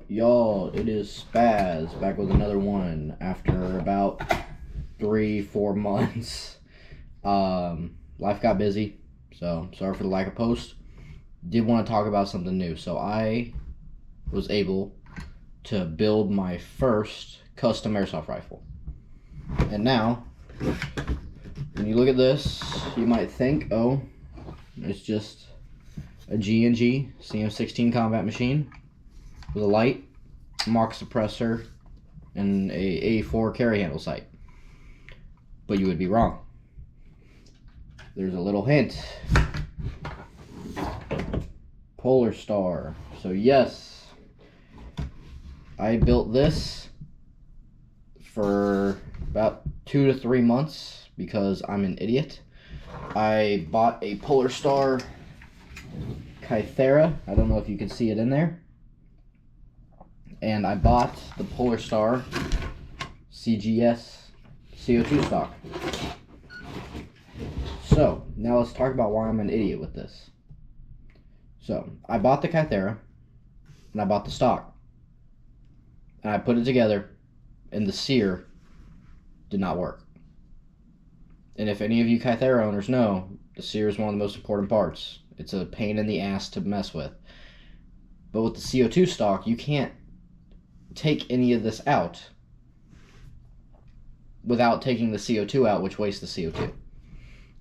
up, y'all? It is Spaz back with another one after about 3-4 months. Life got busy, so sorry for the lack of post. Did want to talk about something new. So I was able to build my first custom airsoft rifle. And now, when you look at this, you might think, oh, it's just a G&G CM16 combat machine with a light, mark suppressor, and a A4 carry handle sight. But you would be wrong. There's a little hint. Polar Star. So yes, I built this for about 2 to 3 months because I'm an idiot. I bought a Polar Star Kythera. I don't know if you can see it in there. And I bought the Polar Star CGS CO2 stock. So, now let's talk about why I'm an idiot with this. So, I bought the Kythera, and I bought the stock. And I put it together, and the sear did not work. And if any of you Kythera owners know, the sear is one of the most important parts. It's a pain in the ass to mess with. But with the CO2 stock, you can't take any of this out without taking the CO2 out, which wastes the CO2.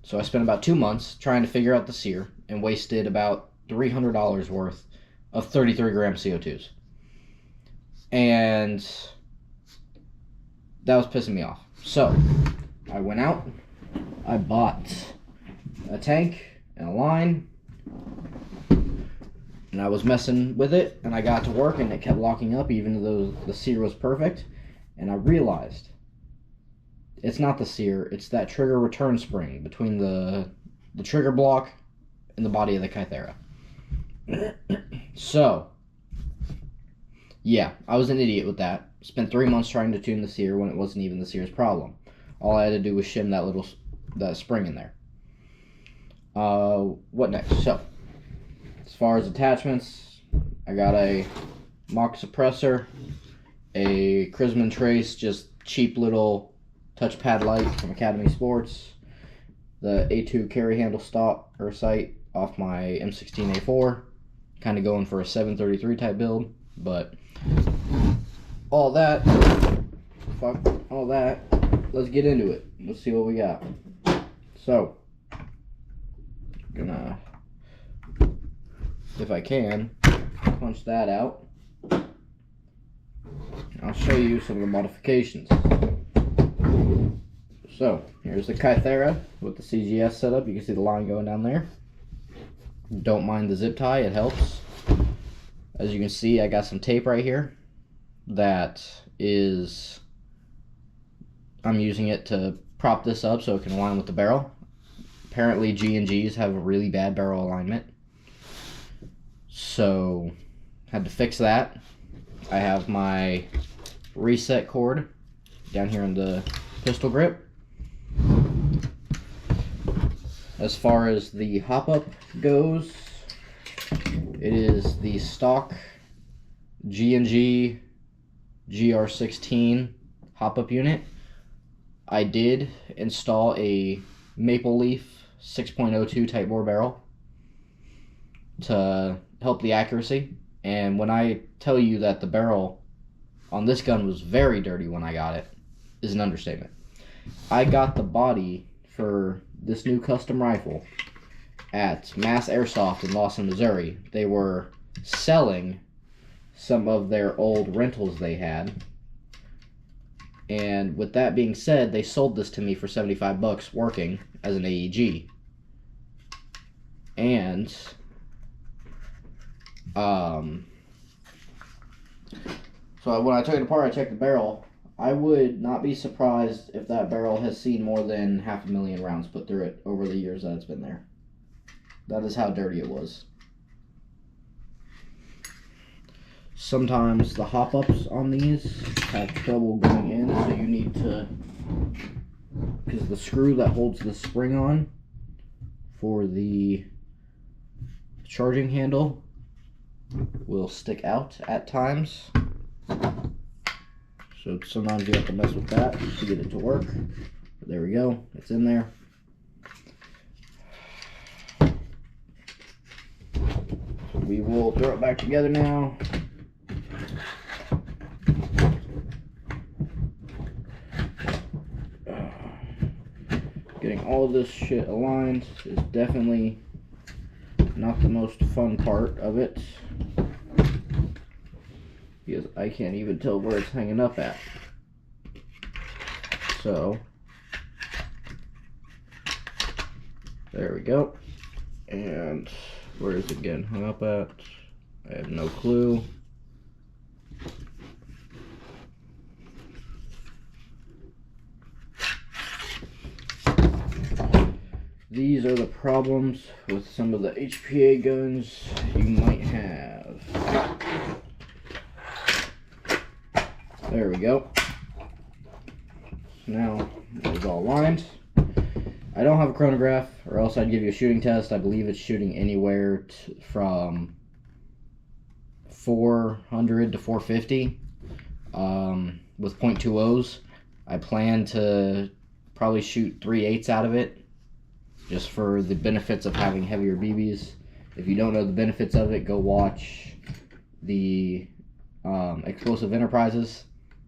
So I spent about 2 months trying to figure out the sear and wasted about $300 worth of 33 gram CO2s. And that was pissing me off. So I went out, I bought a tank and a line, and I was messing with it, and I got to work, and it kept locking up even though the sear was perfect. And I realized it's not the sear, it's that trigger return spring between the trigger block and the body of the Kythera. So, yeah, I was an idiot with that. Spent 3 months trying to tune the sear when it wasn't even the sear's problem. All I had to do was shim that spring in there. What next? So, as far as attachments, I got a mock suppressor, a Chrisman Trace, just cheap little touchpad light from Academy Sports, the A2 carry handle sight off my M16A4, kind of going for a 733 type build, but all that, let's get into it. Let's see what we got. So, gonna, if I can, punch that out. I'll show you some of the modifications. So, here's the Kythera with the CGS setup. You can see the line going down there. Don't mind the zip tie, it helps. As you can see, I got some tape right here that is, I'm using it to prop this up so it can align with the barrel. Apparently G&Gs have a really bad barrel alignment, so had to fix that. I have my reset cord down here in the pistol grip. As far as the hop-up goes, it is the stock G&G GR16 hop-up unit. I did install a Maple Leaf 6.02 type bore barrel to help the accuracy. And when I tell you that the barrel on this gun was very dirty when I got it, is an understatement. I got the body for this new custom rifle at Mass Airsoft in Lawson, Missouri. They were selling some of their old rentals they had. And with that being said, they sold this to me for 75 bucks working as an AEG. And so when I took it apart, I checked the barrel. I would not be surprised if that barrel has seen more than 500,000 rounds put through it over the years that it's been there. That is how dirty it was. Sometimes the hop-ups on these have trouble going in, so you need to, because the screw that holds the spring on for the charging handle will stick out at times. So sometimes you have to mess with that to get it to work. But there we go, it's in there. So we will throw it back together now. Getting all this shit aligned is definitely not the most fun part of it, because I can't even tell where it's hanging up at. So there we go. And where is it again hung up at? I have no clue. These are the problems with some of the HPA guns you might have. There we go. Now it's all lined. I don't have a chronograph, or else I'd give you a shooting test. I believe it's shooting anywhere from 400 to 450 with .20s. I plan to probably shoot 3/8 out of it, just for the benefits of having heavier BBs. If you don't know the benefits of it, go watch the Explosive Enterprises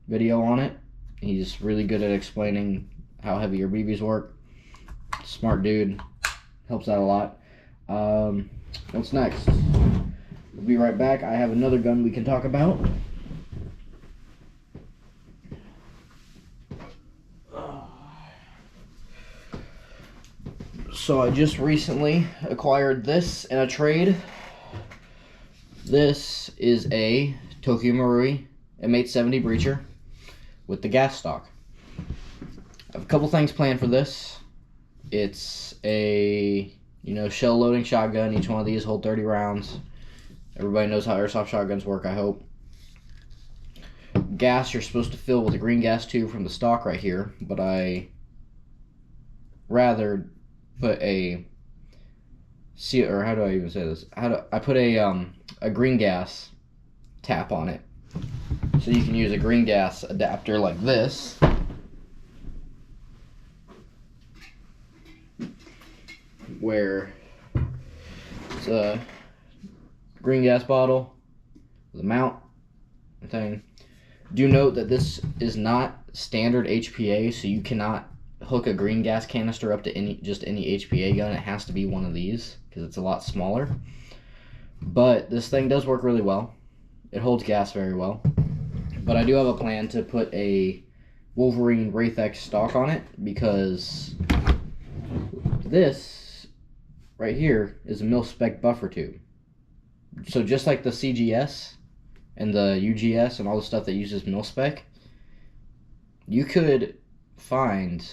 video on it. He's really good at explaining how heavy your BBs work. Smart dude, helps out a lot. What's next? We'll be right back. I have another gun we can talk about. So I just recently acquired this in a trade. This is a Tokyo Marui M870 breacher with the gas stock. I have a couple things planned for this. It's a, shell loading shotgun. Each one of these hold 30 rounds. Everybody knows how airsoft shotguns work, I hope. Gas you're supposed to fill with a green gas tube from the stock right here, but I rather put I put a green gas tap on it. So you can use a green gas adapter like this. Where it's a green gas bottle with a mount thing. Do note that this is not standard HPA, so you cannot hook a green gas canister up to any HPA gun. It has to be one of these because it's a lot smaller. But this thing does work really well. It holds gas very well. But I do have a plan to put a Wolverine Wraith X stock on it, because this right here is a mil-spec buffer tube. So just like the CGS and the UGS and all the stuff that uses mil-spec, you could find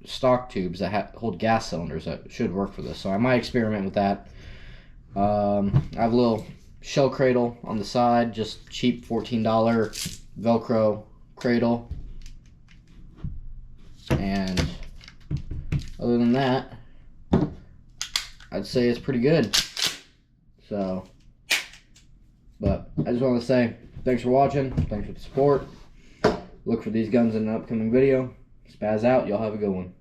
stock tubes that hold gas cylinders that should work for this. So I might experiment with that. I have a little shell cradle on the side, just cheap $14 Velcro cradle. And other than that, I'd say it's pretty good. So, but I just want to say thanks for watching. Thanks for the support. Look for these guns in an upcoming video. Spaz out. Y'all have a good one.